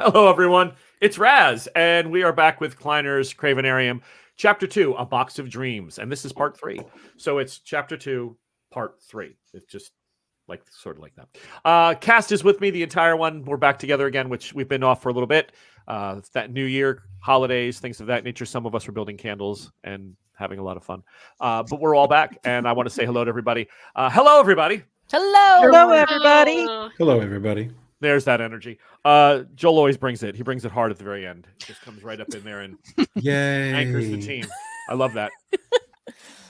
Hello, everyone. It's Raz, and we are back with Kleiner's Kravenarium, Chapter 2, A Box of Dreams. And this is Part 3. So it's Chapter 2, Part 3. It's just sort of like that. Cast is with me, the entire one. We're back together again, which we've been off for a little bit. It's that New Year, holidays, things of that nature. Some of us were building candles and having a lot of fun. But we're all back, and I want to say hello to everybody. Hello, everybody. Hello, everybody. Hello, everybody. There's that energy. Joel always brings it. He brings it hard at the very end. It just comes right up in there and anchors the team. I love that.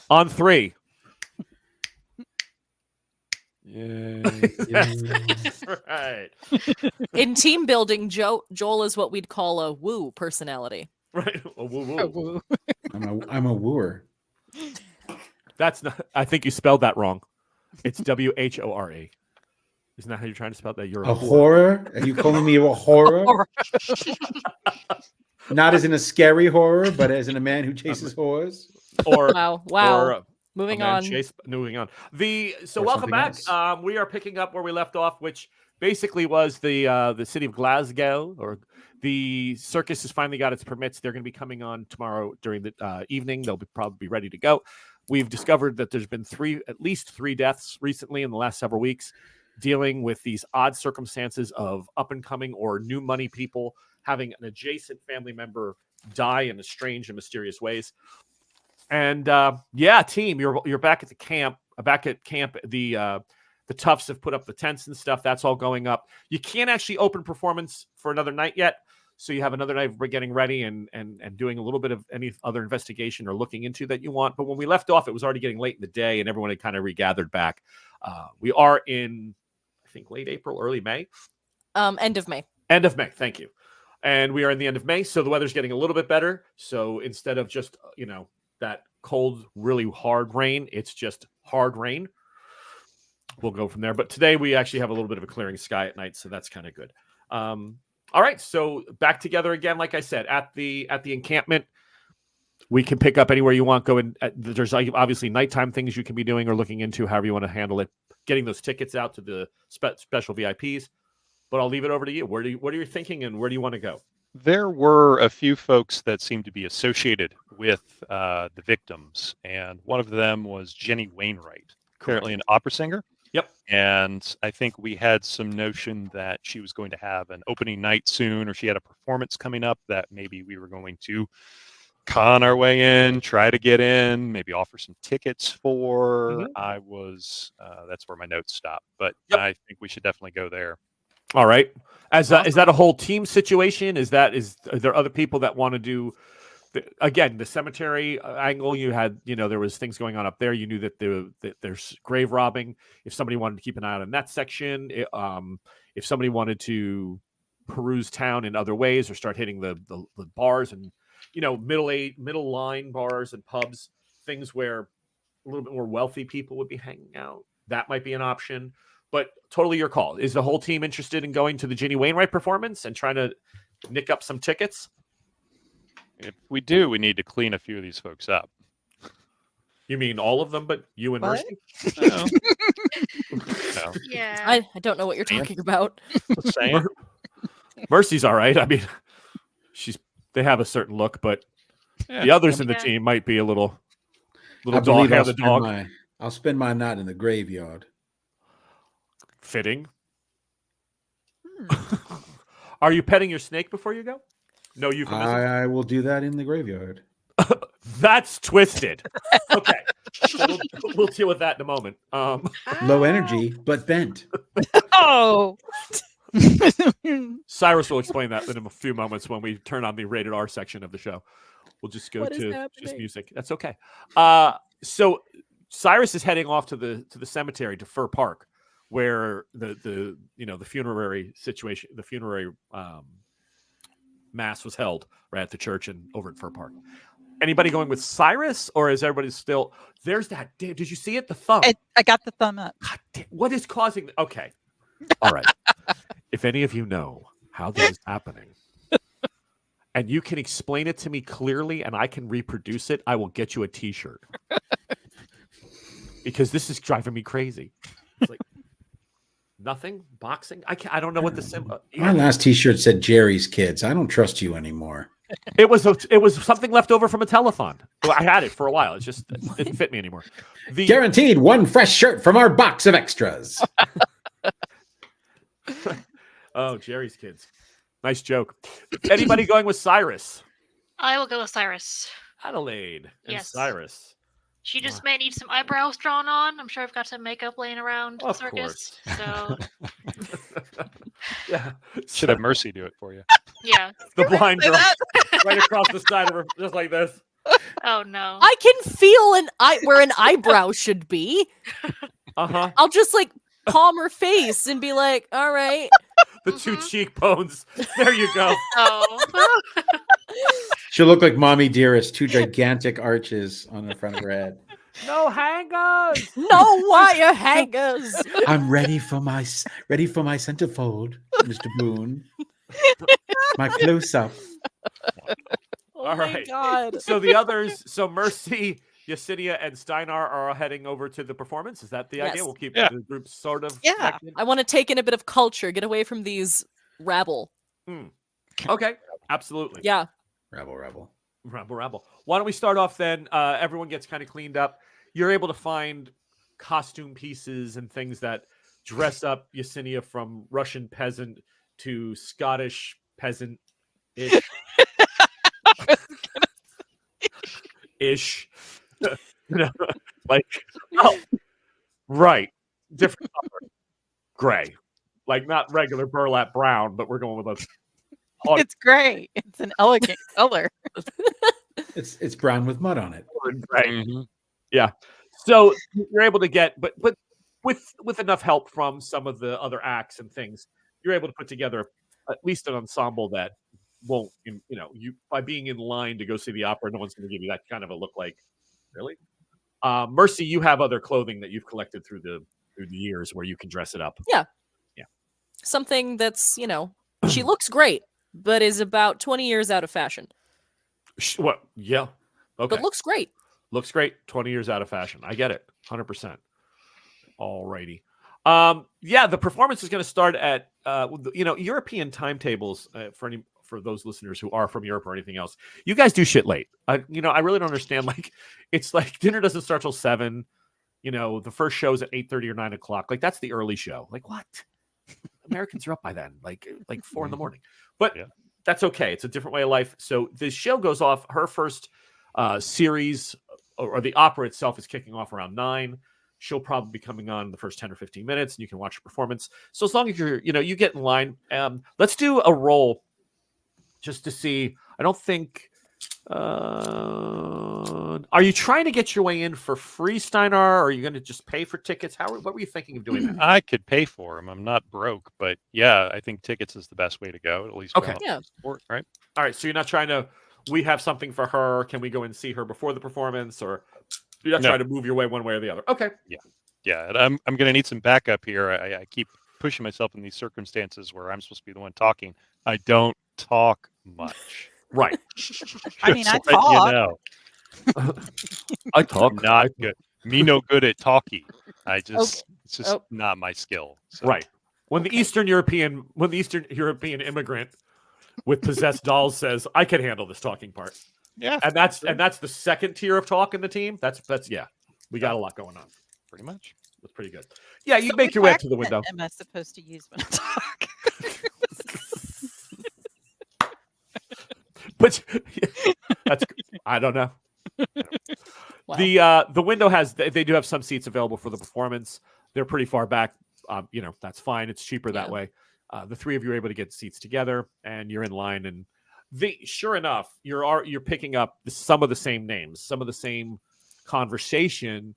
On 3. Yay. Right. In team building, Joel is what we'd call a woo personality. Right. A woo. I'm a wooer. That's not. I think you spelled that wrong. It's WHORA. Isn't that how you're trying to spell that? You're a horror? Are you calling me a horror? Not as in a scary horror, but as in a man who chases whores. Or wow. Or, moving on. Moving on. Welcome back. We are picking up where we left off, which basically was the city of Glasgow, or the circus has finally got its permits. They're going to be coming on tomorrow during the evening. They'll probably be ready to go. We've discovered that there's been at least three deaths recently in the last several weeks, dealing with these odd circumstances of up-and-coming or new money people having an adjacent family member die in strange and mysterious ways. And team, you're back at the camp. Back at camp, the Toughs have put up the tents and stuff. That's all going up. You can't actually open performance for another night yet, so you have another night of getting ready and doing a little bit of any other investigation or looking into that you want. But when we left off, it was already getting late in the day, and everyone had kind of regathered back. We are in, I think, late April, early May. End of May. End of May. Thank you. And we are in the end of May, so the weather's getting a little bit better. So instead of just that cold, really hard rain, it's just hard rain. We'll go from there. But today we actually have a little bit of a clearing sky at night, so that's kind of good. All right, so back together again, like I said, at the encampment. We can pick up anywhere you want. Go in. There's obviously nighttime things you can be doing or looking into, however you want to handle it. Getting those tickets out to the special VIPs. But I'll leave it over to you. What are you thinking, and where do you want to go? There were a few folks that seemed to be associated with the victims, and one of them was Jenny Wainwright, currently an opera singer. Yep. And I think we had some notion that she was going to have an opening night soon, or she had a performance coming up that maybe we were going to con our way in, try to get in, maybe offer some tickets for. Mm-hmm. That's where my notes stop. But yep. I think we should definitely go there. All right. Is that a whole team situation? Are there other people that want to do? The cemetery angle, you had, there was things going on up there. You knew that there's grave robbing. If somebody wanted to keep an eye out on that section, if somebody wanted to peruse town in other ways or start hitting the bars and, middle line bars and pubs, things where a little bit more wealthy people would be hanging out, that might be an option. But totally your call. Is the whole team interested in going to the Jenny Wainwright performance and trying to nick up some tickets? If we do, we need to clean a few of these folks up. You mean all of them, but you and Mercy? No. Yeah. I don't know what you're talking about. Mercy's all right. I mean, they have a certain look, but the others in the team might be a little dog hair the dog. I'll spend my night in the graveyard. Fitting. Are you petting your snake before you go? No euphemism. I will do that in the graveyard. That's twisted. Okay. So we'll deal with that in a moment. Low energy, but bent. Oh. Cyrus will explain that in a few moments when we turn on the rated R section of the show. We'll just go to just music. That's okay. So Cyrus is heading off to the cemetery to Fir Park, where the funerary situation, the funerary mass was held right at the church and over at Fir Park. Anybody going with Cyrus, or is everybody still? There's that. Did you see it? The thumb. I got the thumb up. God, what is causing? Okay. All right. If any of you know how this is happening, and you can explain it to me clearly, and I can reproduce it, I will get you a T-shirt. Because this is driving me crazy. It's like Nothing. Boxing. I don't know what the symbol. My last T-shirt said Jerry's Kids. I don't trust you anymore. It was something left over from a telethon. Well, I had it for a while. It didn't fit me anymore. Guaranteed one fresh shirt from our box of extras. Oh, Jerry's Kids. Nice joke. Anybody going with Cyrus? I will go with Cyrus. Adelaide and Yes. Cyrus. She just may need some eyebrows drawn on. I'm sure I've got some makeup laying around the Of circus. So Yeah. Should have Mercy do it for you. yeah. The blind Say girl that. right across the side of her, just like this. Oh no. I can feel where an eyebrow should be. Uh-huh. I'll just like palm her face and be like, all right. The two cheekbones. There you go. Oh. She'll look like Mommy Dearest, two gigantic arches on the front of her head. No hangers. No wire hangers. I'm ready for my centerfold, Mr. Boone. My close-up. Oh All my right. god. So the others, Mercy, Yesenia, and Steinar are heading over to the performance. Is that the idea? Yes. We'll keep Yeah. the group sort of Yeah. connected? I want to take in a bit of culture, get away from these rabble. Okay. Absolutely. Yeah. Rebel. Rabble. Why don't we start off then? Everyone gets kind of cleaned up. You're able to find costume pieces and things that dress up Yesenia from Russian peasant to Scottish peasant-ish. Ish. Like, oh, right. Different color. Gray. Like, not regular burlap brown, but we're going with a hot It's gray. It's an elegant color. It's brown with mud on it. gray. Mhm. So you're able to get, but with enough help from some of the other acts and things, you're able to put together at least an ensemble that won't, you by being in line to go see the opera, no one's going to give you that kind of a look like, really? Mercy, you have other clothing that you've collected through the years where you can dress it up. Something that's, she looks great, but is about 20 years out of fashion. What? Yeah. Okay. But looks great. Looks great. 20 years out of fashion. I get it. 100%. All righty. The performance is going to start at European timetables for those listeners who are from Europe or anything else. You guys do shit late. I really don't understand. Like, it's like dinner doesn't start till 7. The first show's at 8:30 or 9 o'clock. Like, that's the early show. Like, what? Americans are up by then, like 4 in the morning. But Yeah. that's okay. It's a different way of life. So the show goes off. Her first series or the opera itself is kicking off around 9. She'll probably be coming on the first 10 or 15 minutes, and you can watch her performance. So as long as you get in line, let's do a roll just to see. I don't think. Are you trying to get your way in for free, Steinar, or are you going to just pay for tickets? What were you thinking of doing that? I could pay for them. I'm not broke, but yeah, I think tickets is the best way to go. At least, Okay. Yeah. Support, right? All right, so you're not trying to. We have something for her. Can we go and see her before the performance, or you're not No. trying to move your way one way or the other? Okay. Yeah, and I'm going to need some backup here. I keep pushing myself in these circumstances where I'm supposed to be the one talking. I don't talk much. Right. I mean, I Just letting talk. You know, I talk. I'm not good. Me no good at talking. It's just Oh. not my skill. So. Right. When the Eastern European immigrant with possessed dolls says, "I can handle this talking part," Yeah, and that's the second tier of talk in the team. That's we got a lot going on. pretty much. That's pretty good. Yeah, you So make which your way up to the window. accent am I supposed to use when I talk? But that's I don't know. Wow. The window they do have some seats available for the performance. They're pretty far back. That's fine. It's cheaper that Yeah. way. The three of you are able to get seats together, and you're in line. And sure enough, you're picking up some of the same names, some of the same conversation.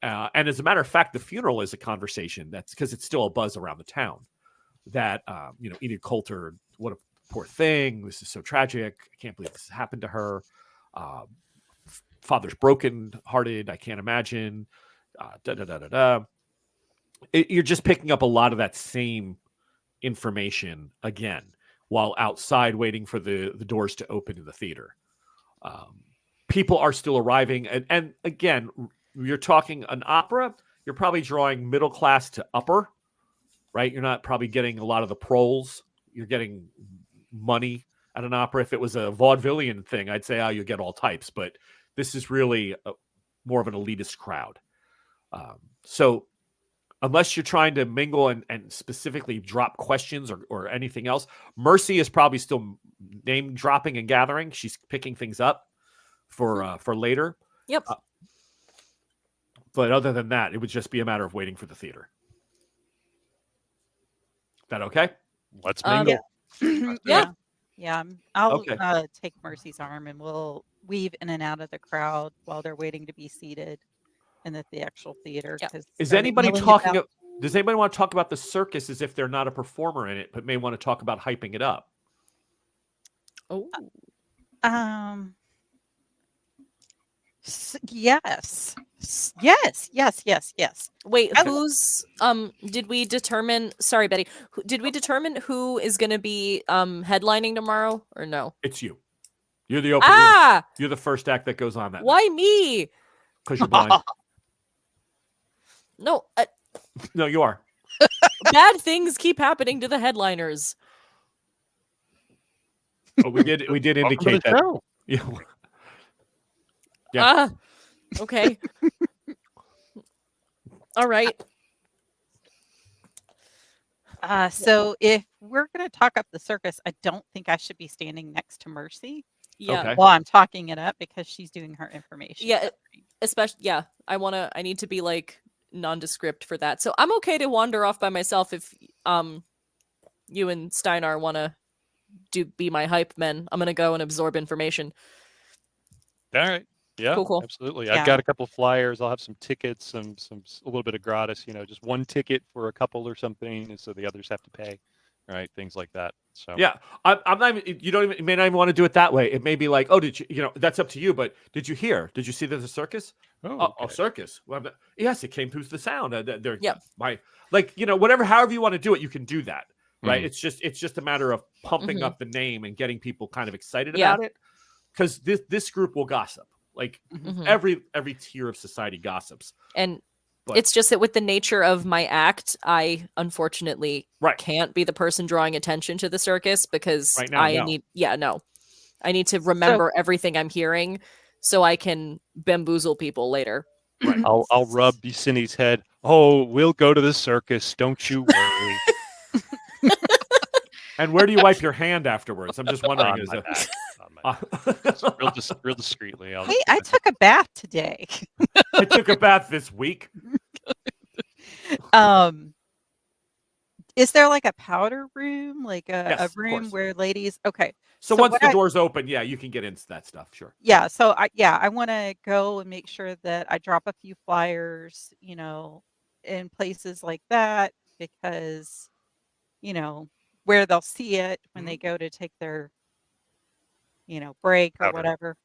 And as a matter of fact, the funeral is a conversation. That's because it's still a buzz around the town. That Enid Coulter, what a poor thing. This is so tragic. I can't believe this happened to her. Father's broken-hearted. I can't imagine. You're just picking up a lot of that same information again while outside waiting for the doors to open in the theater. People are still arriving. And again, you're talking an opera. You're probably drawing middle class to upper right? You're not probably getting a lot of the proles. You're getting money at an opera. If it was a vaudevillian thing, I'd say, you get all types. But this is really more of an elitist crowd. So unless you're trying to mingle and specifically drop questions or anything else, Mercy is probably still name dropping and gathering. She's picking things up for later. Yep. But other than that, it would just be a matter of waiting for the theater. Is that okay? Let's mingle. Yeah. Yeah. I'll Okay. take Mercy's arm and we'll weave in and out of the crowd while they're waiting to be seated in the actual theater. Yeah. 'cause Is are they anybody milling talking? about- Does anybody want to talk about the circus as if they're not a performer in it, but may want to talk about hyping it up? Oh. Yes. Yes. Wait, I- who's did we determine, sorry Betty, did we determine who is going to be headlining tomorrow or no? It's you. You're the open. Ah, You're the first act that goes on that. why me? Because you're blind. No, No, you are. bad things keep happening to the headliners. But we did Welcome to indicate the that. show. Yeah. Yeah. Okay. All right. So if we're going to talk up the circus, I don't think I should be standing next to Mercy Yeah. Okay. while I'm talking it up because she's doing her information. Yeah, gathering. especially I need to be like nondescript for that. So I'm okay to wander off by myself if you and Steinar want to be my hype men. I'm going to go and absorb information. All right. Yeah, Cool. absolutely. Yeah. I've got a couple flyers. I'll have some tickets, some a little bit of gratis. Just one ticket for a couple or something, and so the others have to pay. Right, things like that. So Yeah. I'm not even, you may not even want to do it that way. It may be like, oh, did you, that's up to you, but did you hear? Did you see there's a circus? Oh, A circus. Well, yes, it came through the sound. They're Yep. whatever, however you want to do it, you can do that. Right. Mhm. It's just a matter of pumping Mhm. up the name and getting people kind of excited Yeah. about it. Because this group will gossip. Like Mhm. every tier of society gossips. And But- it's just that with the nature of my act, I unfortunately Right. can't be the person drawing attention to the circus because Right now, I no. I need to remember everything I'm hearing so I can bamboozle people later. Right. I'll rub Vicini's head. Oh, we'll go to the circus. Don't you worry. And where do you wipe your hand afterwards? I'm just wondering. On Is my it- back. On my back. Real discreetly. Hey, I took a bath today. I took a bath this week. Is there like a powder room, like Yes, a of room course. where ladies? Okay, So, So once what the I- doors open, yeah, you can get into that stuff. Sure. yeah. So I want to go and make sure that I drop a few flyers, in places like that because, where they'll see it when they go to take their, break or Powder. whatever,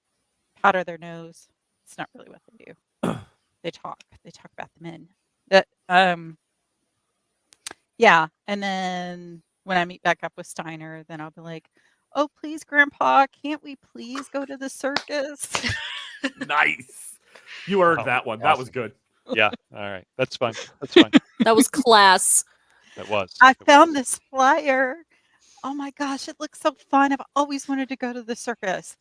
powder their nose. It's not really what they do. They talk about the men. That yeah. And then when I meet back up with Steiner, then I'll be like, "Oh, please, Grandpa, can't we please go to the circus?" Nice. You earned Wow, that one. That was awesome. good. Yeah. All right. That's fine. That's fine. That was class. That was. I It found was. this flyer. Oh my gosh, it looks so fun. I've always wanted to go to the circus.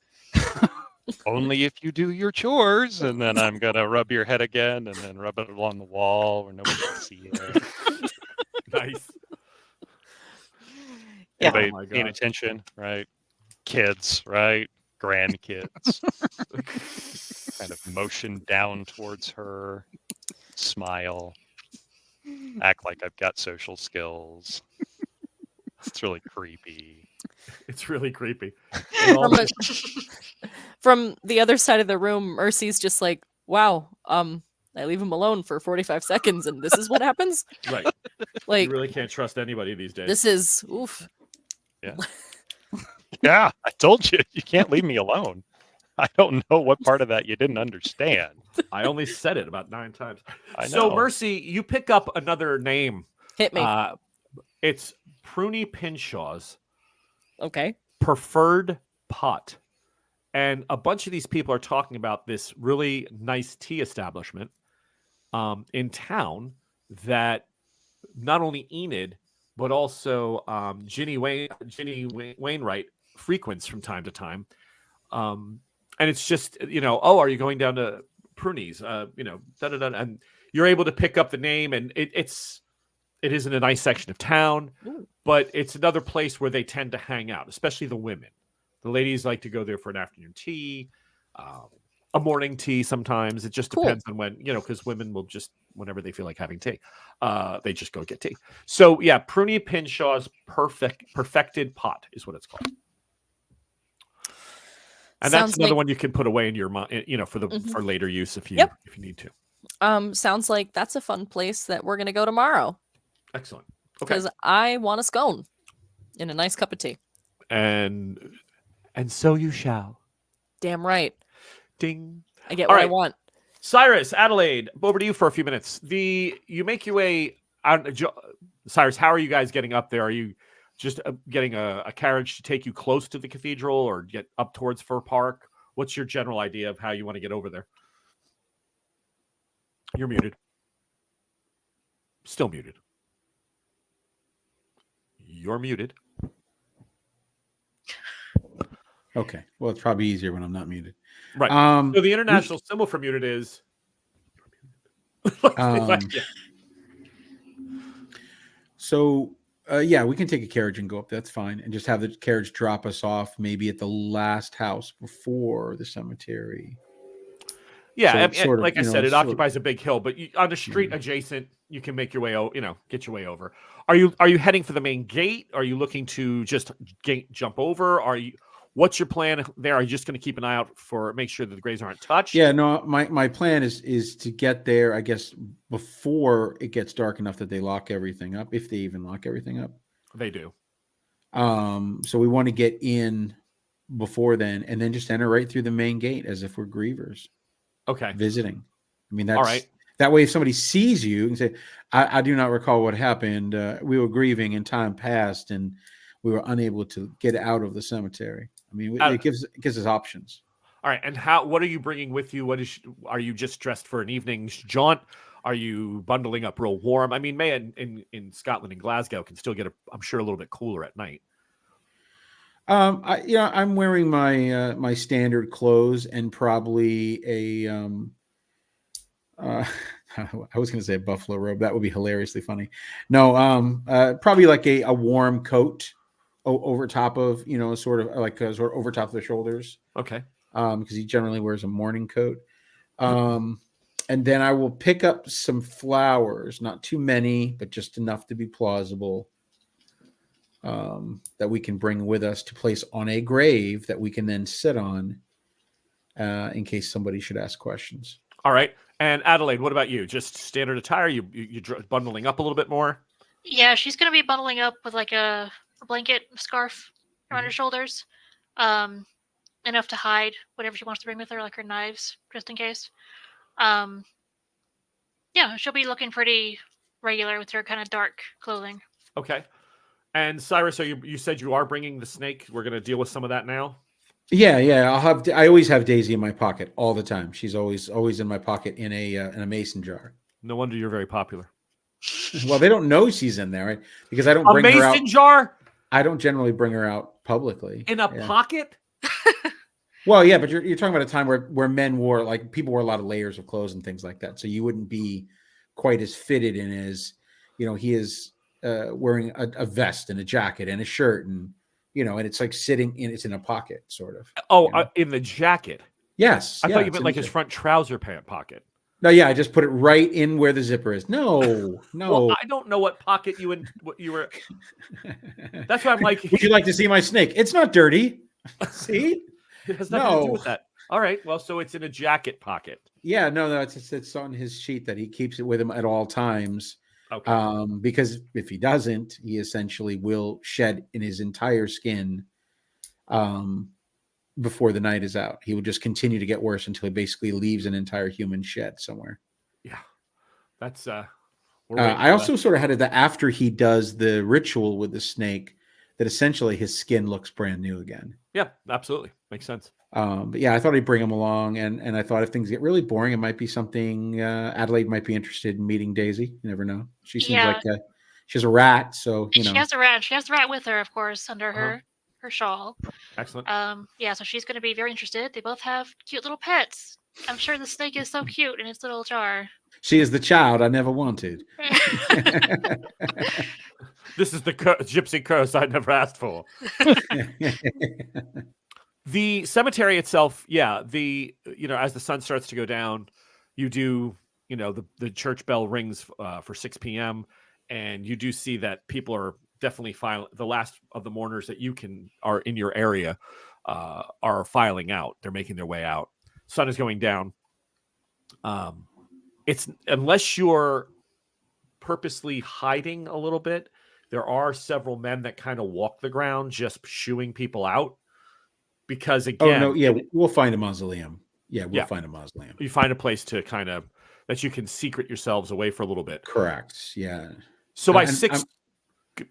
Only if you do your chores, and then I'm gonna rub your head again, and then rub it along the wall where nobody can see it. Nice. Yeah. Anybody Oh my paying God. attention, right? Kids, right? Grandkids. Kind of motion down towards her, smile, act like I've got social skills. It's really creepy. It's really creepy. And all From, from the other side of the room, Mercy's just like, wow, I leave him alone for 45 seconds and this is what happens? right. Like, You really can't trust anybody these days. this is, oof. Yeah, I told you, you can't leave me alone. I don't know what part of that you didn't understand. I only said it about 9 times. I So, know. Mercy, you pick up another name. Hit me. It's Pruny Pinshaw's Okay. Preferred Pot. And a bunch of these people are talking about this really nice tea establishment in town that not only Enid, but also Ginny Wainwright frequents from time to time. And it's just, oh, are you going down to Prunies? And you're able to pick up the name, and it isn't a nice section of town, but it's another place where they tend to hang out, especially the women. The ladies like to go there for an afternoon tea, a morning tea sometimes. It just depends on when, because women will just, whenever they feel like having tea, they just go get tea. So yeah, Pruny Pinshaw's perfected pot is what it's called. And that's another one you can put away in your mind, for later use if you need to. Sounds like that's a fun place that we're gonna go tomorrow. Excellent. Okay. Because I want a scone and a nice cup of tea. And so you shall. Damn right. Ding. I get what I want. Cyrus, Adelaide, over to you for a few minutes. You make your way out. Cyrus, how are you guys getting up there? Are you just getting a carriage to take you close to the cathedral or get up towards Fir Park? What's your general idea of how you want to get over there? You're muted. Still muted. You're muted. Okay. Well, it's probably easier when I'm not muted. Right. So the international symbol for muted is. So, we can take a carriage and go up. That's fine. And just have the carriage drop us off maybe at the last house before the cemetery. Yeah. So like I said, it occupies a big hill, but on the street adjacent, you can make your way, get your way over. Are you heading for the main gate? Are you looking to just jump over? What's your plan there? Are you just going to keep an eye out make sure that the graves aren't touched? Yeah, no, my plan is to get there, I guess, before it gets dark enough that they lock everything up, if they even lock everything up. They do. So we want to get in before then and then just enter right through the main gate as if we're grievers. Okay. Visiting. I mean, that's all right. That way, if somebody sees you and say, I do not recall what happened. We were grieving and time passed and we were unable to get out of the cemetery. I mean, it gives us options. All right. And what are you bringing with you? Are you just dressed for an evening's jaunt? Are you bundling up real warm? I mean, May in Scotland and Glasgow can still get, I'm sure, a little bit cooler at night. I'm wearing my my standard clothes and probably a I was going to say a buffalo robe. That would be hilariously funny. No, probably like a warm coat over top of, sort of over top of the shoulders. Okay. Because he generally wears a morning coat. And then I will pick up some flowers, not too many, but just enough to be plausible. That we can bring with us to place on a grave that we can then sit on in case somebody should ask questions. All right. And Adelaide, what about you? Just standard attire? You bundling up a little bit more? Yeah, she's going to be bundling up with like a blanket, scarf around her shoulders. Enough to hide whatever she wants to bring with her, like her knives, just in case. Yeah, she'll be looking pretty regular with her kind of dark clothing. Okay. And Cyrus, you said you are bringing the snake. We're going to deal with some of that now. Yeah. I always have Daisy in my pocket all the time. She's always in my pocket in a mason jar. No wonder you're very popular. Well, they don't know she's in there, right? Because I don't bring her out. A mason jar? I don't generally bring her out publicly. In a pocket? Well, yeah, but you're talking about a time where men people wore a lot of layers of clothes and things like that. So you wouldn't be quite as fitted in as, he is wearing a vest and a jacket and a shirt and, and it's like it's in a pocket sort of. Oh, in the jacket. Yes. I thought you meant like his front trouser pant pocket. No, yeah, I just put it right in where the zipper is. No. Well, I don't know what pocket you were. That's why I'm like. Would you like to see my snake? It's not dirty. See? It has nothing to do with that. All right. Well, so it's in a jacket pocket. Yeah, no, it's on his sheet that he keeps it with him at all times. Okay. Because if he doesn't, he essentially will shed in his entire skin before the night is out. He will just continue to get worse until he basically leaves an entire human shed somewhere. Yeah. That's I also sort of had it that after he does the ritual with the snake, that essentially his skin looks brand new again. Yeah, absolutely. Makes sense. But yeah, I thought I'd bring him along, and I thought if things get really boring, it might be something Adelaide might be interested in meeting Daisy. You never know. She seems like she has a rat, so She has a rat. She has the rat with her, of course, under her shawl. Excellent. Yeah, so she's going to be very interested. They both have cute little pets. I'm sure the snake is so cute in its little jar. She is the child I never wanted. This is the gypsy curse I never asked for. The cemetery itself, yeah, as the sun starts to go down, you do, the church bell rings for 6 p.m. and you do see that people are definitely filing. The last of the mourners that are in your area are filing out. They're making their way out. Sun is going down. It's unless you're purposely hiding a little bit, there are several men that kind of walk the ground just shooing people out. Because again, we'll find a mausoleum. We'll find a mausoleum. You find a place to kind of that you can secret yourselves away for a little bit. Correct. Yeah. So by 6,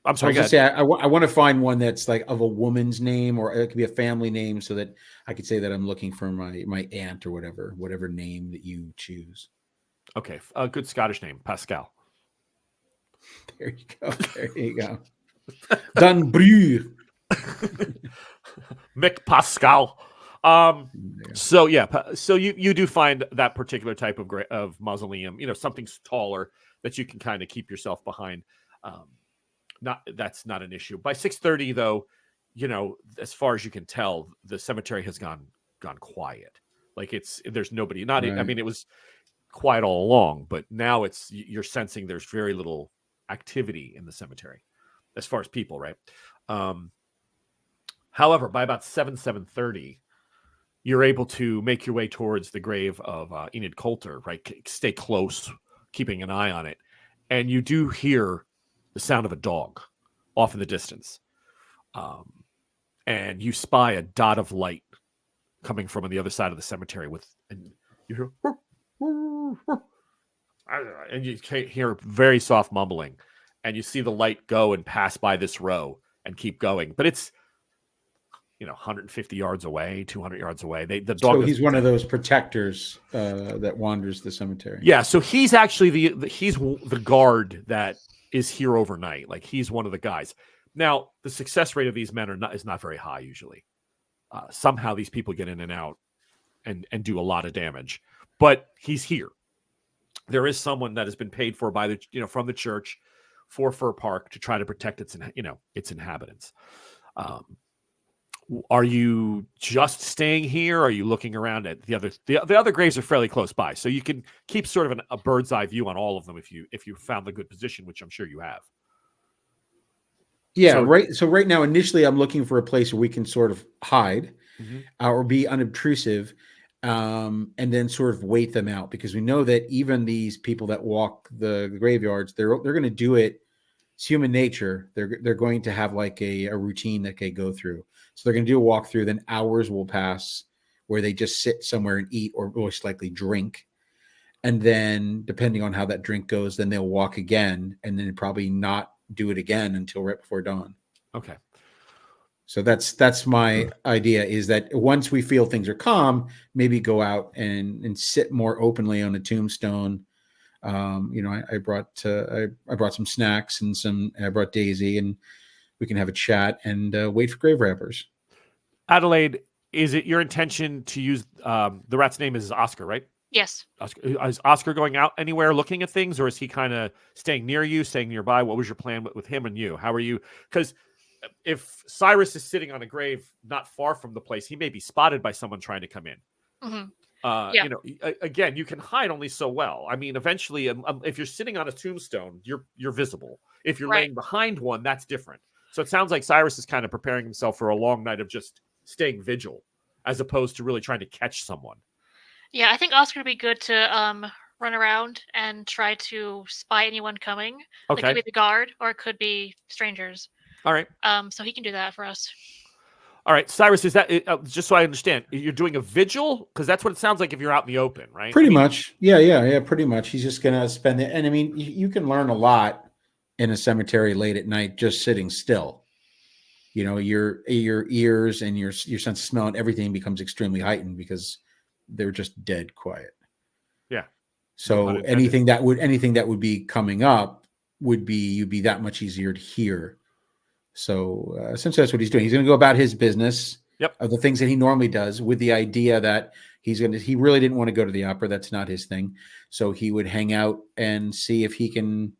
I'm sorry. I want to find one that's like of a woman's name, or it could be a family name, so that I could say that I'm looking for my aunt or whatever name that you choose. Okay, a good Scottish name, Pascal. There you go. Dunbrue. Mick Pascal. So you do find that particular type of mausoleum, something taller that you can kind of keep yourself behind. That's not an issue. By 6:30 though, as far as you can tell, the cemetery has gone quiet. Like there's nobody. Right. I mean, it was quiet all along, but now you're sensing there's very little activity in the cemetery as far as people, right? However, by about 7:30, you're able to make your way towards the grave of Enid Coulter, right? Stay close, keeping an eye on it. And you do hear the sound of a dog off in the distance. And you spy a dot of light coming from on the other side of the cemetery and you hear, and you hear very soft mumbling, and you see the light go and pass by this row and keep going. But it's 150 yards away, 200 yards away. The dog. So he's one of those protectors that wanders the cemetery. Yeah. So he's actually he's the guard that is here overnight. Like he's one of the guys. Now the success rate of these men is not very high usually. Somehow these people get in and out and do a lot of damage. But he's here. There is someone that has been paid for by from the church for Fir Park to try to protect its inhabitants. Are you just staying here? Or are you looking around at the other graves are fairly close by, so you can keep sort of a bird's eye view on all of them if you found the good position, which I'm sure you have. Yeah, right. So right now, initially, I'm looking for a place where we can sort of hide or be unobtrusive, and then sort of wait them out, because we know that even these people that walk the graveyards, they're going to do it. It's human nature. They're going to have like a routine that they go through. So they're going to do a walkthrough. Then hours will pass where they just sit somewhere and eat, or most likely drink. And then depending on how that drink goes, then they'll walk again, and then probably not do it again until right before dawn. Okay. So that's my idea, is that once we feel things are calm, maybe go out and sit more openly on a tombstone. I brought some snacks and I brought Daisy, and we can have a chat and wait for grave rappers. Adelaide, is it your intention to use the rat's name is Oscar, right? Yes. Oscar, is Oscar going out anywhere looking at things, or is he kind of staying near you, staying nearby? What was your plan with him and you? How are you? Because if Cyrus is sitting on a grave not far from the place, he may be spotted by someone trying to come in. Mm-hmm. Again, you can hide only so well. I mean, eventually, if you're sitting on a tombstone, you're visible. If you're laying behind one, that's different. So it sounds like Cyrus is kind of preparing himself for a long night of just staying vigil, as opposed to really trying to catch someone. Yeah, I think Oscar would be good to run around and try to spy anyone coming. Okay. It could be the guard, or it could be strangers. All right. So he can do that for us. All right, Cyrus, is that just so I understand? You're doing a vigil, because that's what it sounds like if you're out in the open, right? Pretty much, yeah. Pretty much, he's just gonna spend it, and I mean, you can learn a lot in a cemetery late at night just sitting still. Your ears and your sense of smell and everything becomes extremely heightened because they're just dead quiet. Yeah. So anything that would be coming up, you'd be that much easier to hear. So essentially that's what he's doing. He's going to go about his business of the things that he normally does, with the idea that he really didn't want to go to the opera. That's not his thing. So he would hang out and see if he can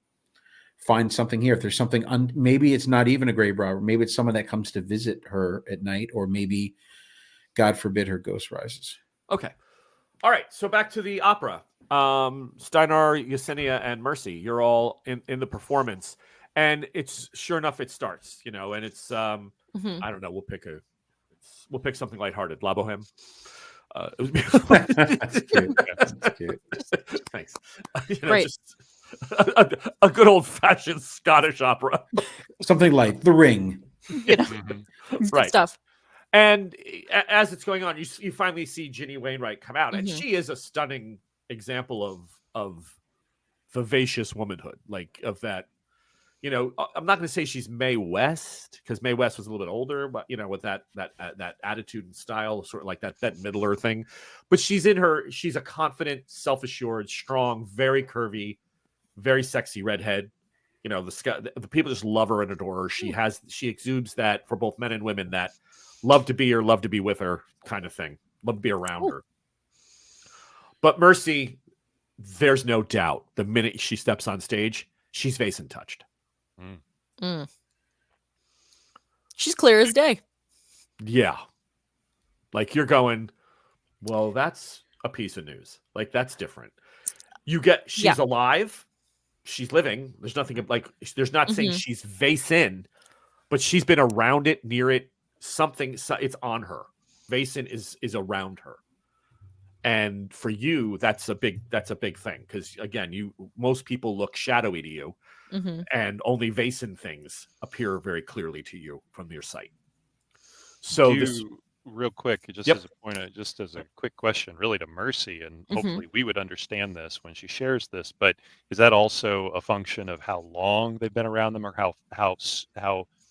find something here. If there's something, maybe it's not even a grave robber. Maybe it's someone that comes to visit her at night, or maybe, God forbid, her ghost rises. Okay. All right. So back to the opera. Steinar, Yesenia, and Mercy, you're all in the performance. And it's sure enough, it starts, and it's, I don't know, we'll pick something lighthearted. La Boheme. That's cute. That's cute. Thanks. Right. Just a good old fashioned Scottish opera. Something like The Ring. Right. Stuff. And as it's going on, you finally see Ginny Wainwright come out, and she is a stunning example of vivacious womanhood, like of that. I'm not going to say she's Mae West, because Mae West was a little bit older, but with that attitude and style, sort of like that Middler thing. But she's a confident, self-assured, strong, very curvy, very sexy redhead. The people just love her and adore her. She exudes that for both men and women, that love to be her, love to be with her kind of thing, love to be around her. But Mercy, there's no doubt, the minute she steps on stage, she's Vaesen touched. She's clear as day. Yeah. Like, you're going, well, that's a piece of news. Like, that's different. She's alive. She's living. There's nothing like, there's not saying she's Vaesen, but she's been around it, near it, something, it's on her. Vaesen is around her. And for you, that's a big thing. Because again, most people look shadowy to you. And only Vaesen things appear very clearly to you from your sight. So real quick, just as a point, just as a quick question, really to Mercy, and hopefully we would understand this when she shares this. But is that also a function of how long they've been around them, or how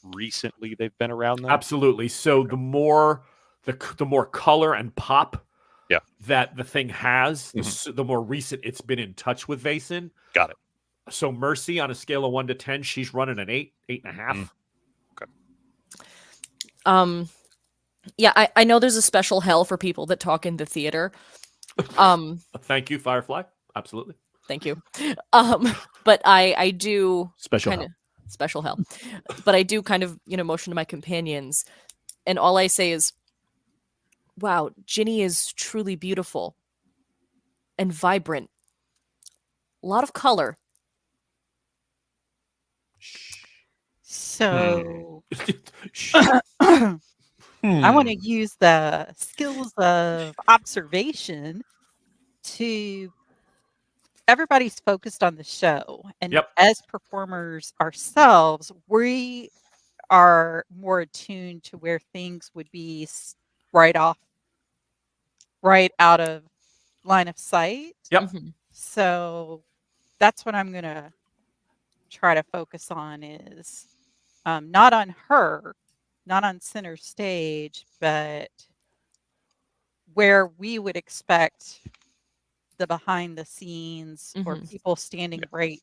recently they've been around them? Absolutely. So the more color and pop that the thing has, the more recent it's been in touch with Vaesen. Got it. So Mercy, on a scale of 1 to 10, she's running an 8.5. Okay. Yeah, I know there's a special hell for people that talk in the theater. Thank you, Firefly. Absolutely. Thank you. But I do special hell. But I do kind of, motion to my companions, and all I say is, wow, Ginny is truly beautiful and vibrant. A lot of color. So I want to use the skills of observation to, everybody's focused on the show. And as performers ourselves, we are more attuned to where things would be right out of line of sight. So that's what I'm going to try to focus on, is not on her, not on center stage, but where we would expect the behind the scenes or people standing right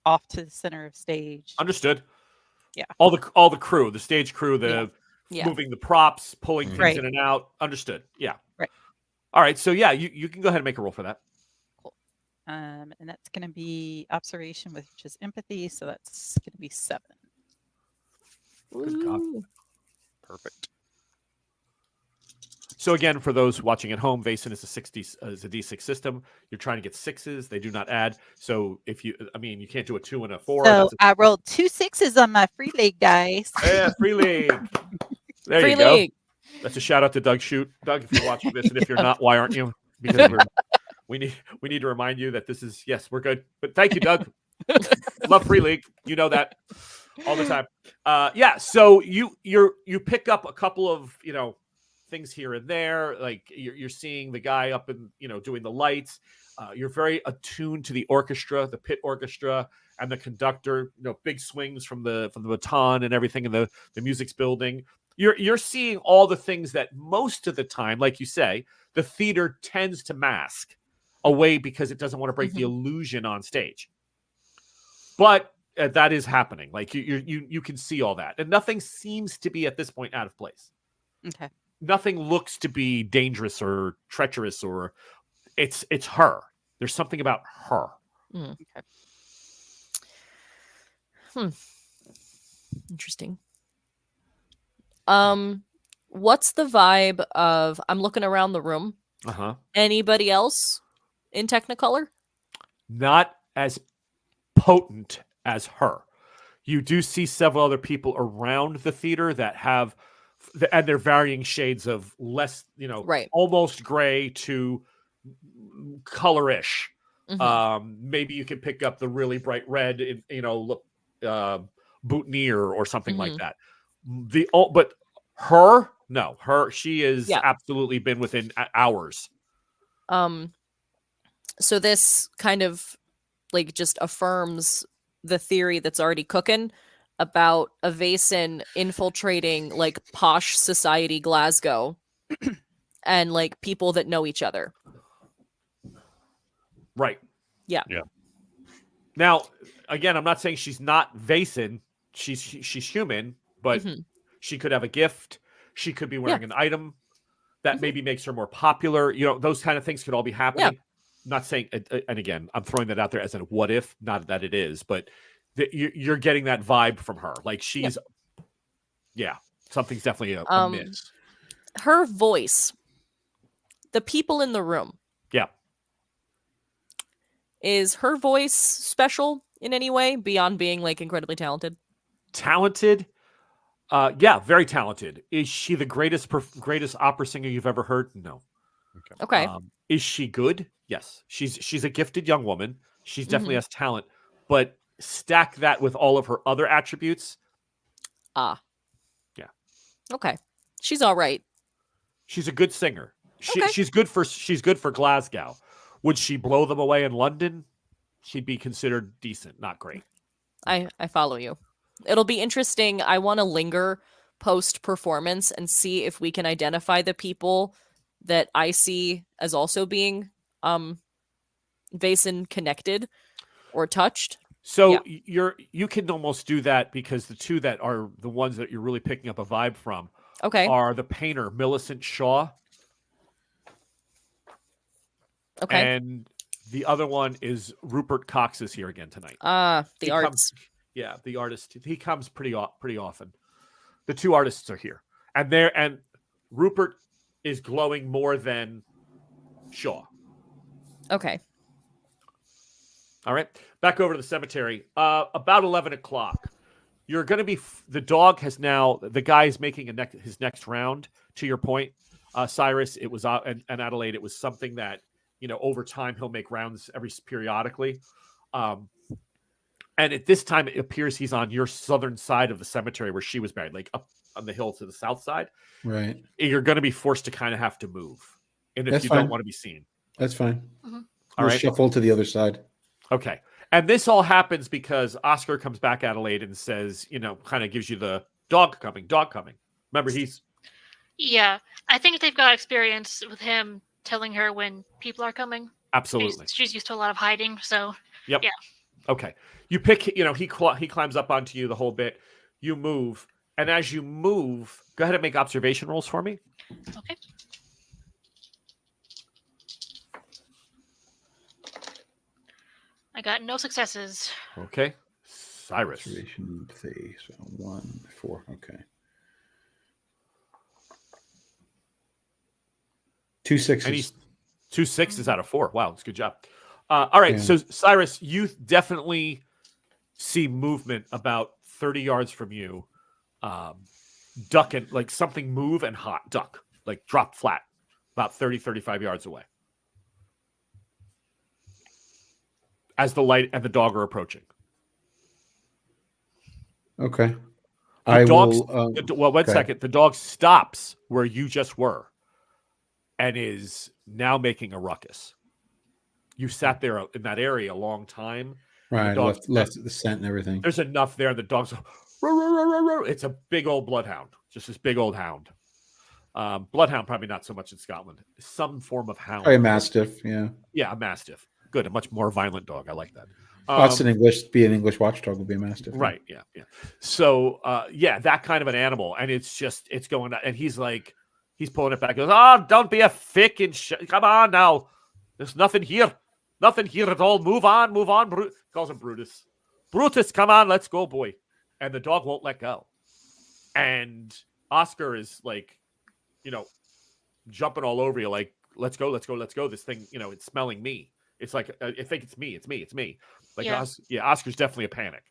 off to the center of stage. Understood. Yeah. All the crew, the stage crew, moving the props, pulling things in and out. Understood. Yeah. Right. All right. So you can go ahead and make a roll for that. Cool. And that's going to be observation, which is empathy. So that's going to be 7. Good God. Perfect. So again, for those watching at home, Vaesen is a D6 system. You're trying to get 6s; they do not add. So you can't do a 2 and a 4. So I rolled 2 6s on my free league dice. Yeah, free league. There free you go. league. That's a shout out to Doug Shute. Doug, if you're watching this, and if you're not, why aren't you? Because we need to remind you that this is, yes, we're good. But thank you, Doug. Love free league. You know that all the time. So you pick up a couple of things here and there, like you're seeing the guy up and doing the lights. You're very attuned to the orchestra, the pit orchestra, and the conductor. Big swings from the baton and everything, and the music's building. You're seeing all the things that most of the time, like you say, the theater tends to mask away because it doesn't want to break the illusion on stage. But that is happening. Like you can see all that, and nothing seems to be at this point out of place. Okay. Nothing looks to be dangerous or treacherous, or it's her. There's something about her. Okay. Interesting. What's the vibe of? I'm looking around the room. Anybody else in Technicolor? Not as potent as her. You do see several other people around the theater that have, and they're varying shades of less, Right. almost gray to colorish. Mm-hmm. Maybe you can pick up the really bright red, boutonniere or something like that. But her, no, she is absolutely been within hours. So this kind of like just affirms the theory that's already cooking about a Vaesen infiltrating like posh society Glasgow and like people that know each other. Right. Yeah. Now, again, I'm not saying she's not Vaesen. She's human, but she could have a gift. She could be wearing an item that maybe makes her more popular. Those kind of things could all be happening. Yeah. I'm not saying, and again, I'm throwing that out there as a what if, not that it is, but you're getting that vibe from her. Like she's, something's definitely a miss. Her voice, the people in the room. Yeah. Is her voice special in any way beyond being like incredibly talented? Talented? Yeah, very talented. Is she the greatest opera singer you've ever heard? No. Okay. Is she good? Yes. She's a gifted young woman. She's definitely has talent, but stack that with all of her other attributes. Yeah. Okay. She's all right. She's a good singer. She's good for Glasgow. Would she blow them away in London? She'd be considered decent, not great. I follow you. It'll be interesting. I want to linger post-performance and see if we can identify the people that I see as also being Vaesen connected or touched. So you can almost do that because the two that are the ones that you're really picking up a vibe from are the painter Millicent Shaw. Okay. And the other one is Rupert Cox is here again tonight. The arts. The artist. He comes pretty often. The two artists are here. And Rupert is glowing more than Shaw. Okay. All right. Back over to the cemetery. About 11 o'clock. You're going to be... The dog has now... The guy is making his next round, to your point. Cyrus, it was... and Adelaide, it was something that, over time, he'll make rounds periodically. And at this time, it appears he's on your southern side of the cemetery where she was buried, like up on the hill to the south side. Right. You're going to be forced to kind of have to move. And if you don't want to be seen. That's fine. All right. Shuffle to the other side. Okay. And this all happens because Oscar comes back, Adelaide, and says, kind of gives you the dog coming. Remember, he's... Yeah. I think they've got experience with him telling her when people are coming. Absolutely. She's used to a lot of hiding, so... Yep. Yeah. Okay. You pick, he climbs up onto you the whole bit. You move. And as you move, go ahead and make observation rolls for me. Okay. I got no successes. Okay. Cyrus. Observation phase. 1, 4. Okay. 2 6s. And he's 2 6s out of 4. Wow, that's a good job. All right, so Cyrus, you definitely see movement about 30 yards from you. Duck and like something move and duck, like drop flat about 30, 35 yards away. As the light and the dog are approaching. Okay. One second. The dog stops where you just were and is now making a ruckus. You sat there in that area a long time. Right, left the scent and everything. There's enough there. The dog's... It's a big old bloodhound. Just this big old hound. Bloodhound, probably not so much in Scotland. Some form of hound. Probably a mastiff, yeah. Yeah, a mastiff. Good, a much more violent dog. I like that. That's an English watchdog would be a mastiff. Right. Yeah. So, that kind of an animal, and it's going, and he's pulling it back. He goes, "Oh, don't be a fick and come on now. There's nothing here at all. Move on. Calls him Brutus. Brutus, come on, let's go, boy. And the dog won't let go. And Oscar is jumping all over you, like, let's go. This thing, it's smelling me. It's like, I think it's me. Like, Oscar's definitely a panic.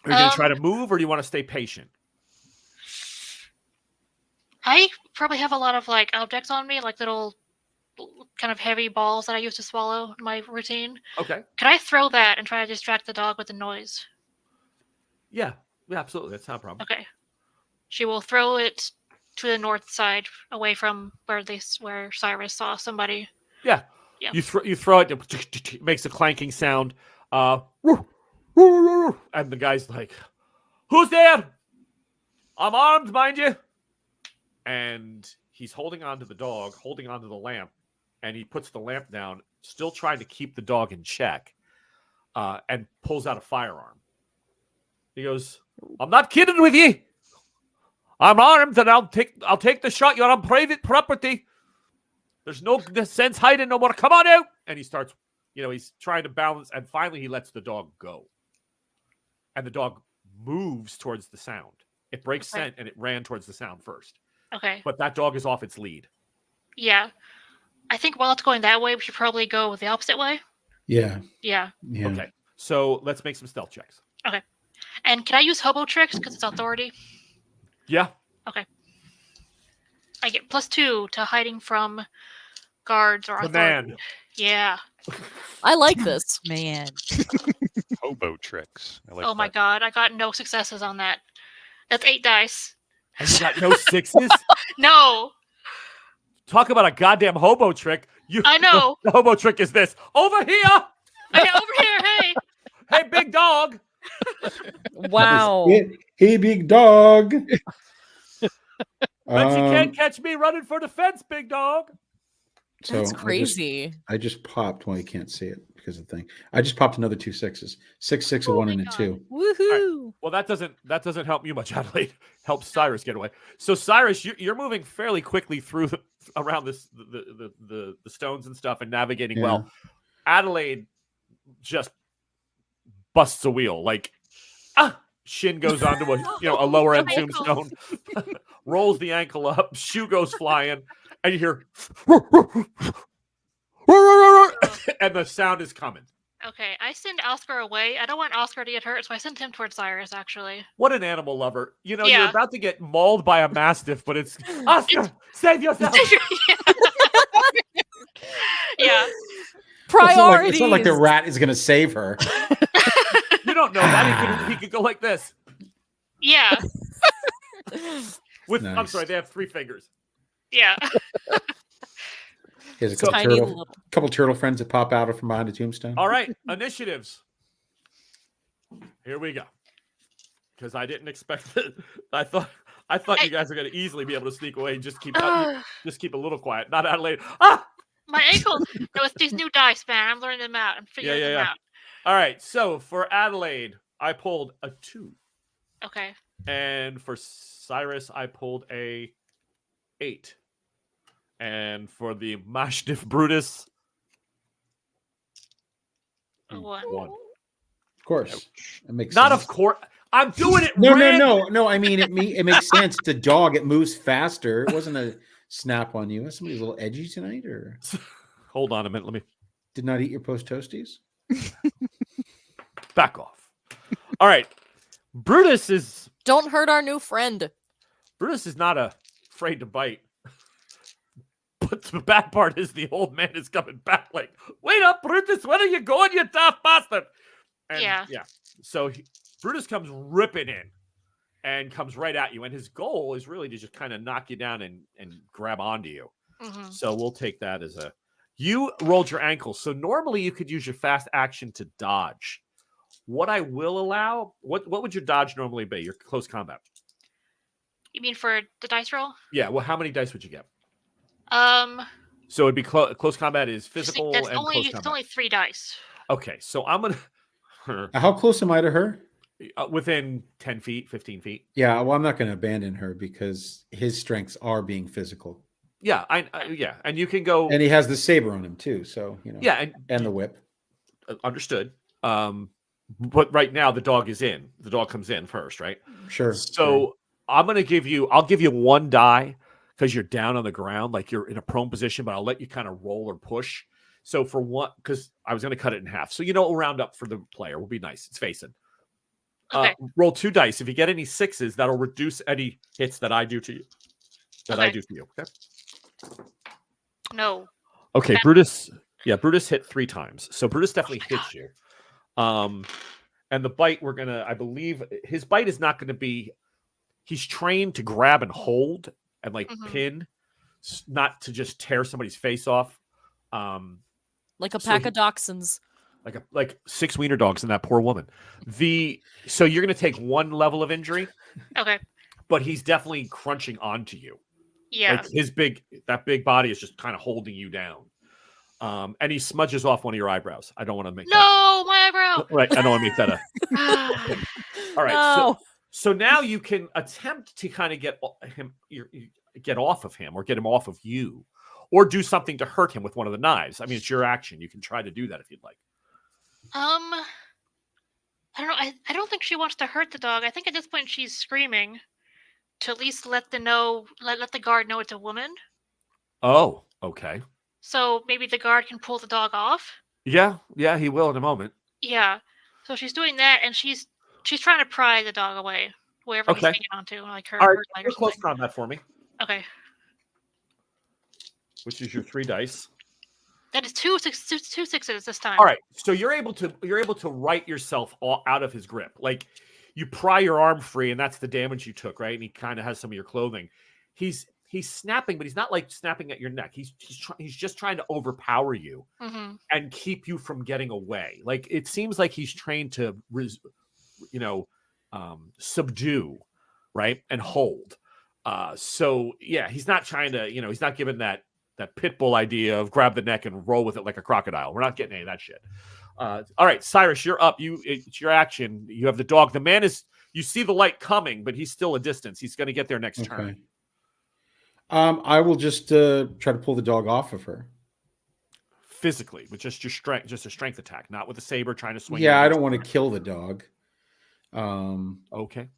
Are you going to try to move, or do you want to stay patient? I probably have a lot of objects on me, like little kind of heavy balls that I use to swallow in my routine. Okay. Could I throw that and try to distract the dog with the noise? Yeah, absolutely. That's not a problem. Okay. She will throw it to the north side, away from where Cyrus saw somebody. Yeah. You throw it. It makes a clanking sound. And the guy's like, "Who's there? I'm armed, mind you." And he's holding onto the dog, holding onto the lamp, and he puts the lamp down, still trying to keep the dog in check, and pulls out a firearm. He goes, "I'm not kidding with you. I'm armed, and I'll take the shot. You're on private property. There's no sense hiding no more. Come on out." And he starts, he's trying to balance, and finally he lets the dog go. And the dog moves towards the sound. It breaks scent, and it ran towards the sound first. Okay. But that dog is off its lead. Yeah. I think while it's going that way, we should probably go the opposite way. Yeah. Okay. So let's make some stealth checks. Okay. And can I use hobo tricks because it's authority? Yeah. Okay. I get +2 to hiding from guards or The authority. man. Yeah. I like this. Man. Hobo tricks. I like Oh my that. god, I got no successes on that. That's 8 dice. And you got no sixes? No. Talk about a goddamn hobo trick. I know. The hobo trick is this. Over here. Okay, over here, hey. Hey, big dog. Wow. Hey, big dog. Bet you can't catch me running for the fence, big dog. That's crazy. I just popped. Well, you can't see it because of the thing. I just popped another 2 6s. 6, 6, a 1, and a 2. Woohoo. Well, that doesn't help you much, Adelaide. Helps Cyrus get away. So Cyrus, you're moving fairly quickly through around the stones and stuff and navigating well. Adelaide just busts a wheel, like shin goes onto a lower end tombstone, rolls the ankle up, shoe goes flying, and you hear and the sound is coming. Okay, I send Oscar away. I don't want Oscar to get hurt, so I send him towards Cyrus, actually. What an animal lover. You're about to get mauled by a mastiff, but it's Oscar, save yourself. Yeah. Priorities. It's not like the rat is going to save her. You don't know that. He could go like this. Yeah. I'm Nice. sorry, they have 3 fingers. Yeah. He has a So- couple, Tiny little. couple turtle friends that pop out from behind a tombstone. All right, initiatives. Here we go. Because I didn't expect it. I thought you guys were going to easily be able to sneak away and just keep a little quiet. Not Adelaide. My ankle. No, it's these new dice, man. I'm learning them out. I'm figuring them out. All right, so for Adelaide, I pulled a 2. Okay. And for Cyrus, I pulled a 8. And for the Mastiff Brutus, A 1. 1. Of course. It makes Not sense. of course. I'm doing it. No. I mean, it makes sense. It's a dog. It moves faster. It wasn't a snap on you. Somebody's a little edgy tonight, or Hold on a minute. Let me did not eat your post toasties. back off. All right. Brutus is Don't hurt our new friend. not afraid to bite. But the bad part is the old man is coming back like, "Wait up, Brutus. Where are you going, you tough bastard?" And Yeah. So Brutus comes ripping in and comes right at you. And his goal is really to just kind of knock you down and grab onto you. Mm-hmm. So we'll take that as a... You rolled your ankle. So normally you could use your fast action to dodge. What I will allow... What would your dodge normally be? Your close combat? You mean for the dice roll? Yeah. Well, how many dice would you get? So it'd be close combat is physical That's and close it's combat. only 3 dice. Okay, so I'm gonna How close am I to her? within 10 feet, 15 feet. Yeah, well, I'm not going to abandon her because his strengths are being physical. Yeah, yeah, and you can go. And he has the saber on him too, so Yeah, and the whip. Understood. But right now the dog is in. The dog comes in first, right? Sure. So I'll give you 1 die because you're down on the ground, like you're in a prone position, but I'll let you kind of roll or push. So for one, because I was going to cut it in half. So it'll round up for the player. Will be nice. It's facing. Okay. Roll 2 dice. If you get any 6s, that'll reduce any hits that I do to you. I do to you. Okay. No. Okay, Brutus. Yeah, Brutus hit 3 times. So Brutus definitely hits you. And the bite, I believe his bite is not going to be, he's trained to grab and hold and pin, not to just tear somebody's face off. Like a pack of dachshunds. Like 6 wiener dogs in that poor woman. So you're going to take 1 level of injury. Okay. But he's definitely crunching onto you. Yeah. Like that big body is just kind of holding you down. And he smudges off one of your eyebrows. I don't want to make my eyebrow. Right. I don't want to make that a. All right. No. So now you can attempt to kind of get off of him or get him off of you, or do something to hurt him with one of the knives. I mean, it's your action. You can try to do that if you'd like. I don't know. I don't think she wants to hurt the dog. I think at this point she's screaming to at least let the guard know it's a woman. Oh, okay. So maybe the guard can pull the dog off. Yeah, he will in a moment. Yeah. So she's doing that, and she's trying to pry the dog away, wherever he's hanging onto, like her. All right, her leg or close something. combat for me. Okay. Which is your 3 dice. That is 2 6s this time. All right, so you're able to right yourself out of his grip. Like you pry your arm free, and that's the damage you took, right? And he kind of has some of your clothing. He's snapping, but he's not like snapping at your neck. He's just trying to overpower you and keep you from getting away. Like it seems like he's trained to, subdue, right, and hold. So yeah, he's not trying to, he's not giving that pit bull idea of grab the neck and roll with it like a crocodile. We're not getting any of that shit. All right, Cyrus, you're up. It's your action. You have the dog. The man you see the light coming, but he's still a distance. He's going to get there next turn. I will just try to pull the dog off of her. Physically, with just your strength, just a strength attack, not with a saber trying to swing. Yeah, I don't want to kill the dog. Okay.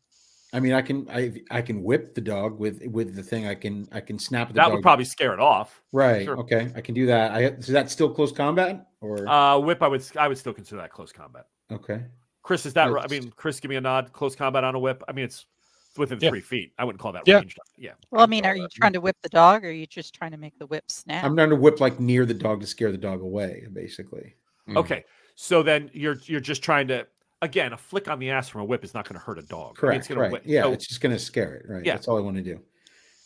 I mean, I can whip the dog with the thing. I can snap the dog. That would probably scare it off. Right. Sure. Okay. I can do that. Is that still close combat or whip? I would still consider that close combat. Okay. Chris, is that right? I mean, Chris, give me a nod. Close combat on a whip. I mean, it's within 3 feet. I wouldn't call that ranged. Yeah. Well, I mean, are you trying to whip the dog, or are you just trying to make the whip snap? I'm trying to whip like near the dog to scare the dog away, basically. Okay. So then you're just trying to, again, a flick on the ass from a whip is not going to hurt a dog. Correct. I mean, it's gonna right. Yeah, it's just going to scare it. Right. Yeah. That's all I want to do.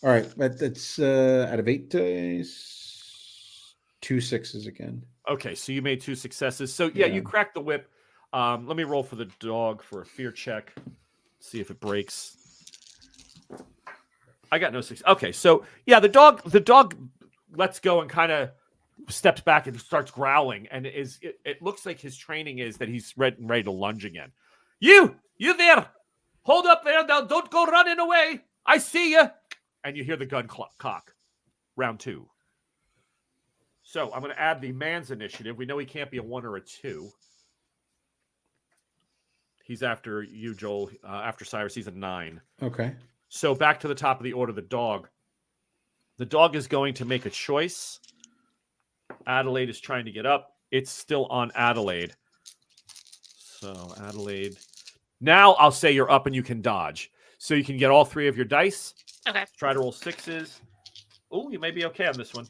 All right. That's out of 8 dice, 2 6s again. Okay. So you made 2 successes. So yeah, you cracked the whip. Let me roll for the dog for a fear check. See if it breaks. I got no 6. Okay. So yeah, the dog lets go and kind of steps back and starts growling, and it looks like his training is that he's ready to lunge again. You there, hold up there now, don't go running away, I see you. And you hear the gun cock. Round 2. So I'm going to add the man's initiative. We know he can't be a 1 or a 2. He's after you, Joel. After Cyrus, he's a 9. Okay. So back to the top of the order, the dog is going to make a choice. Adelaide is trying to get up. It's still on Adelaide. So Adelaide. Now I'll say you're up and you can dodge. So you can get all 3 of your dice. Okay. Try to roll 6s. Oh, you may be okay on this one.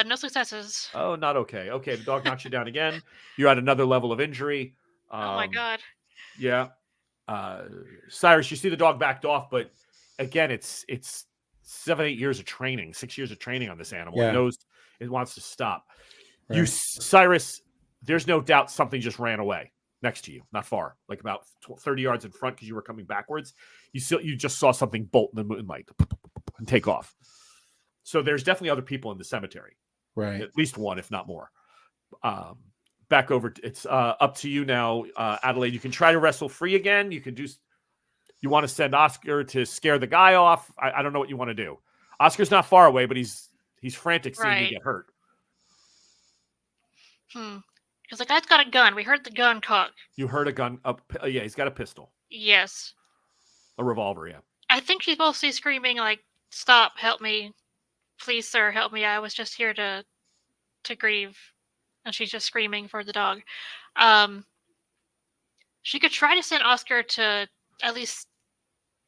No successes. Oh, not okay. Okay, the dog knocks you down again. You're at another level of injury. Oh my god. Yeah. Cyrus, you see the dog backed off, but again, it's 7-8 years of training, 6 years of training on this animal. It knows it wants to stop. Right. Cyrus, there's no doubt something just ran away next to you, not far, like about 30 yards in front because you were coming backwards. You just saw something bolt in the moonlight and take off. So there's definitely other people in the cemetery. Right. At least one, if not more. Back over. It's up to you now, Adelaide. You can try to wrestle free again. You can do. You want to send Oscar to scare the guy off. I don't know what you want to do. Oscar's not far away, but he's frantic seeing you get hurt. Because the guy's got a gun. We heard the gun cock. You heard a gun. Yeah, he's got a pistol. Yes. A revolver, yeah. I think she's mostly screaming like, "Stop! Help me! Please, sir, help me! I was just here to grieve," and she's just screaming for the dog. She could try to send Oscar to at least.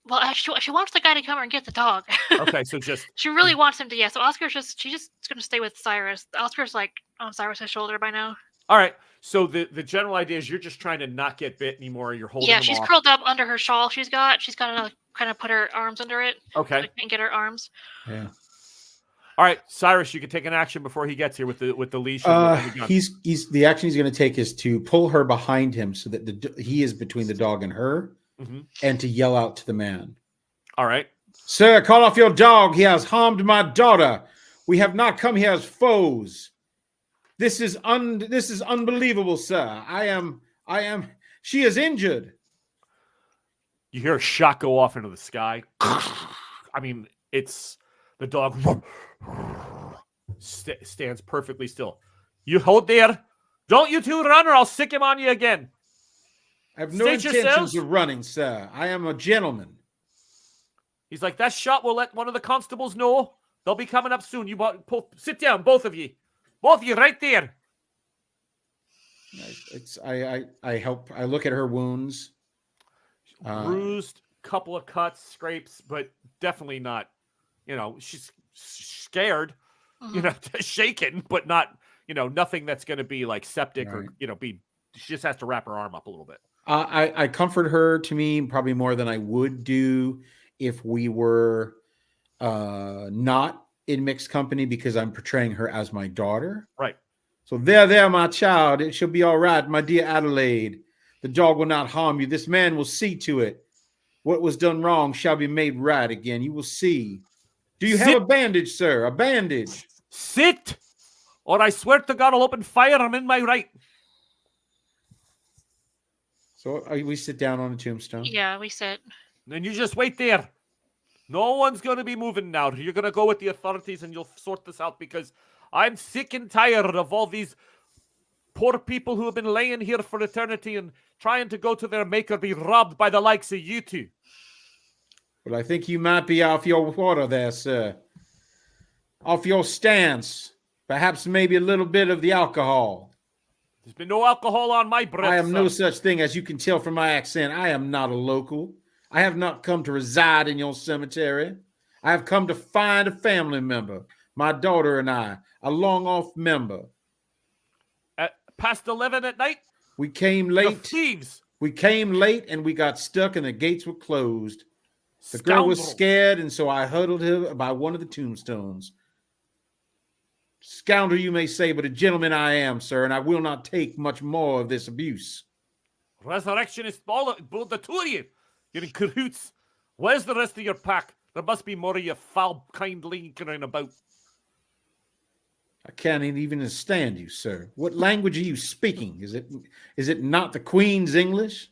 Well, she wants the guy to come and get the dog. Okay, so just she really wants him to. Yeah, so Oscar's just going to stay with Cyrus. Oscar's like on Cyrus's shoulder by now. All right. So the general idea is you're just trying to not get bit anymore. You're holding. Yeah, them she's off. curled up under her shawl. She's got to kind of put her arms under it. Okay. So she can't get her arms. Yeah. All right, Cyrus, you can take an action before he gets here with the leash. And the gun. He's the action he's going to take is to pull her behind him so that he is between the dog and her, and to yell out to the man. All right. Sir, call off your dog. He has harmed my daughter. We have not come here as foes. This is unbelievable, sir. I am. She is injured. You hear a shot go off into the sky. I mean, it's the dog stands perfectly still. You hold there. Don't you two run, or I'll sick him on you again. I have no intentions of running, sir. I am a gentleman. He's like, that shot will let one of the constables know. They'll be coming up soon. You sit down, both of you. Both of you right there. I help. I look at her wounds. Bruised, couple of cuts, scrapes, but definitely not. She's scared. Shaken, but not. Nothing that's going to be like septic or be. She just has to wrap her arm up a little bit. I comfort her, to me, probably more than I would do if we were not in mixed company, because I'm portraying her as my daughter. Right. So there, my child. It shall be all right, my dear Adelaide. The dog will not harm you. This man will see to it. What was done wrong shall be made right again. You will see. Do you have a bandage, sir? A bandage. Sit, or I swear to God, I'll open fire. I'm in my right. So we sit down on a tombstone. Yeah, we sit. Then you just wait there. No one's going to be moving now. You're going to go with the authorities and you'll sort this out, because I'm sick and tired of all these poor people who have been laying here for eternity and trying to go to their maker be robbed by the likes of you two. Well, I think you might be off your water there, sir. Off your stance. Perhaps maybe a little bit of the alcohol. There's been no alcohol on my breath. I am no such thing, as you can tell from my accent. I am not a local. I have not come to reside in your cemetery. I have come to find a family member, my daughter and I, a long-off member. At past 11 at night? We came late. The thieves. We came late and we got stuck and the gates were closed. The girl was scared, and so I huddled her by one of the tombstones. Scoundrel, you may say, but a gentleman I am, sir, and I will not take much more of this abuse. Resurrection is all the two of you. You're in cahoots. Where's the rest of your pack? There must be more of you foul kind lingering about. I can't even understand you, sir. What language are you speaking? Is it not the Queen's English?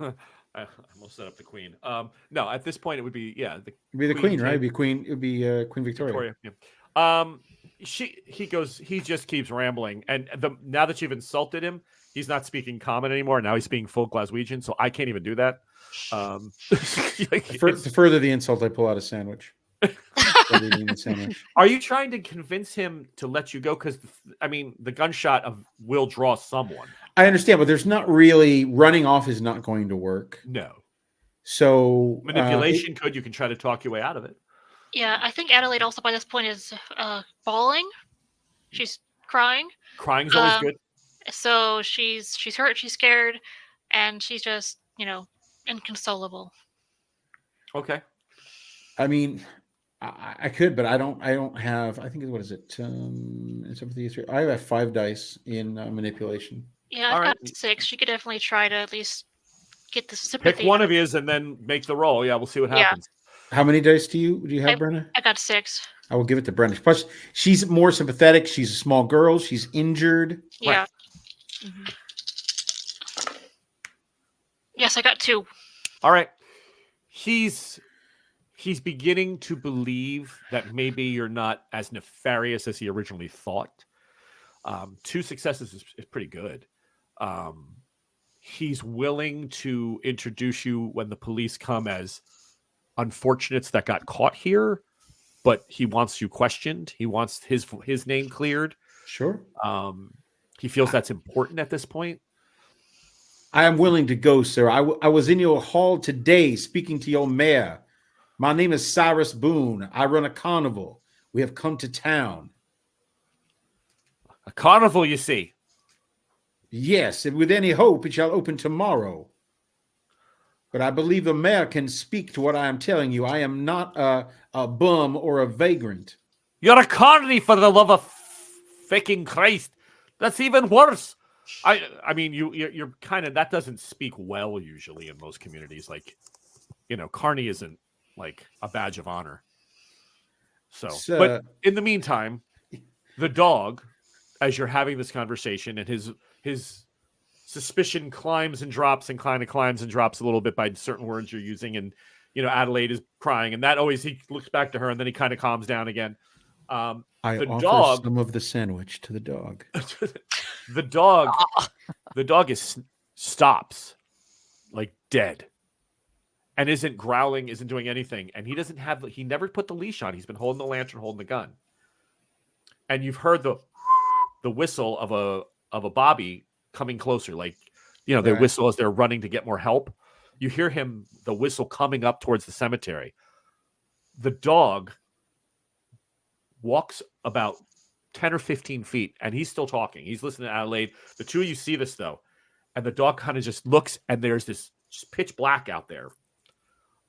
I almost set up the Queen. No, at this point it would be It'd be the Queen, right? It'd be Queen. It'd be Queen Victoria. Yeah. He just keeps rambling, and now that you've insulted him, he's not speaking common anymore. Now he's speaking full Glaswegian, so I can't even do that. To further the insult, I pull out a sandwich. Are you trying to convince him to let you go? Because the gunshot will draw someone. I understand, but there's not really running off is not going to work. No. So manipulation you can try to talk your way out of it. Yeah, I think Adelaide also by this point is bawling. She's crying. Crying's always good. So she's hurt, she's scared, and she's just, inconsolable. Okay. I mean, I could, but I don't have. I think what is it? Sympathy. I have 5 dice in manipulation. Yeah, I've got 6. She could definitely try to at least get the sympathy. Pick one of his and then make the roll. Yeah, we'll see what happens. How many dice do you have, Brenna? I got 6. I will give it to Brenna. Plus, she's more sympathetic. She's a small girl. She's injured. Yeah. Right. Yes, I got 2. All right. He's beginning to believe that maybe you're not as nefarious as he originally thought. 2 successes is pretty good. He's willing to introduce you when the police come as unfortunates that got caught here, but he wants you questioned. He wants his name cleared. Sure. He feels that's important at this point. I am willing to go, sir. I was in your hall today speaking to your mayor. My name is Cyrus Boone. I run a carnival. We have come to town. A carnival, you see. Yes, and with any hope it shall open tomorrow. But I believe the mayor can speak to what I am telling you. I am not a bum or a vagrant. You're a carny, for the love of fucking Christ. That's even worse. I mean, you're kind of, that doesn't speak well usually in most communities. Like, carny isn't like a badge of honor. So, but in the meantime, the dog, as you're having this conversation, and his suspicion climbs and drops, and kind of climbs and drops a little bit by certain words you're using, and Adelaide is crying, and that always, he looks back to her, and then he kind of calms down again. I offer dog, some of the sandwich to the dog. the dog stops like dead, and isn't growling, isn't doing anything, and he never put the leash on. He's been holding the lantern, holding the gun, and you've heard the whistle of a bobby coming closer, like they whistle as they're running to get more help. You hear the whistle coming up towards the cemetery. The dog walks about 10 or 15 feet, and he's still talking. He's listening to Adelaide. The two of you see this, though, and the dog kind of just looks, and there's this just pitch black out there.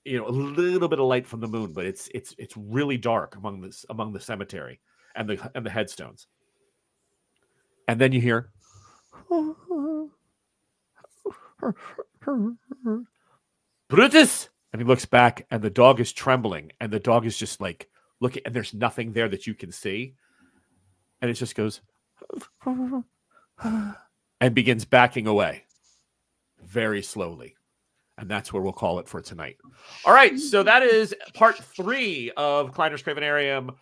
A little bit of light from the moon, but it's really dark among the cemetery and the headstones. And then you hear Brutus, and he looks back, and the dog is trembling, and the dog is just like looking, and there's nothing there that you can see, and it just goes and begins backing away very slowly. And that's where we'll call it for tonight. All right, so that is part 3 of Kleiner's Kravenarium,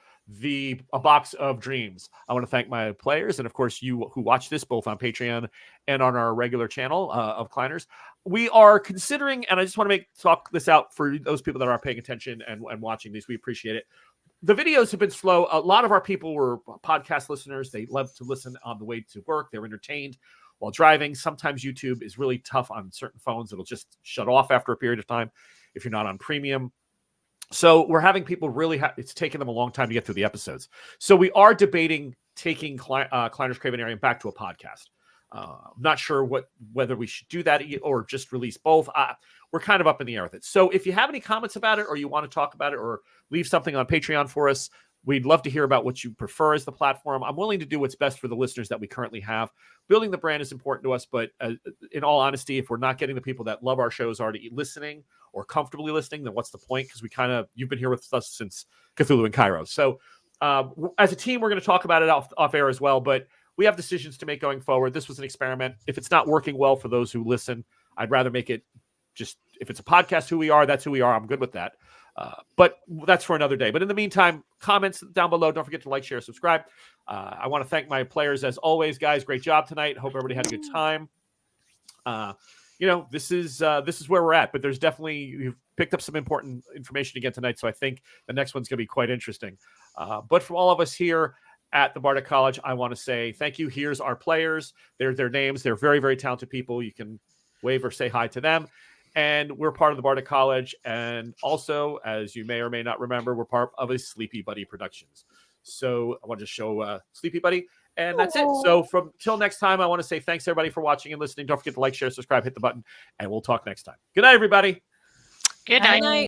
A Box of Dreams. I want to thank my players, and of course you who watch this both on Patreon and on our regular channel of Kleiners. We are considering, and I just want to talk this out for those people that are paying attention and watching these. We appreciate it. The videos have been slow. A lot of our people were podcast listeners. They love to listen on the way to work. They're entertained while driving. Sometimes YouTube is really tough on certain phones. It'll just shut off after a period of time if you're not on premium. So we're having people really, it's taken them a long time to get through the episodes. So we are debating taking Kleiner's Kravenarium back to a podcast. I'm not sure whether we should do that or just release both. We're kind of up in the air with it. So if you have any comments about it, or you want to talk about it, or leave something on Patreon for us, we'd love to hear about what you prefer as the platform. I'm willing to do what's best for the listeners that we currently have. Building the brand is important to us, but in all honesty, if we're not getting the people that love our shows already listening or comfortably listening, then what's the point? Because you've been here with us since Cthulhu and Kairos. So as a team, we're going to talk about it off air as well, but we have decisions to make going forward. This was an experiment. If it's not working well for those who listen, I'd rather make it just, if it's a podcast, who we are, that's who we are. I'm good with that. But that's for another day. But in the meantime, comments down below. Don't forget to like, share, subscribe. I want to thank my players as always, guys. Great job tonight. Hope everybody had a good time. This is where we're at, but there's definitely, you've picked up some important information again tonight. So I think the next one's going to be quite interesting. But from all of us here at the Bardic College, I want to say thank you. Here's our players. There's their names. They're very, very talented people. You can wave or say hi to them. And we're part of the Bardic College. And also, as you may or may not remember, we're part of a Sleepy Buddy Productions. So I want to show Sleepy Buddy. And that's it. So till next time, I want to say thanks, everybody, for watching and listening. Don't forget to like, share, subscribe, hit the button, and we'll talk next time. Good night, everybody. Good night. Good night.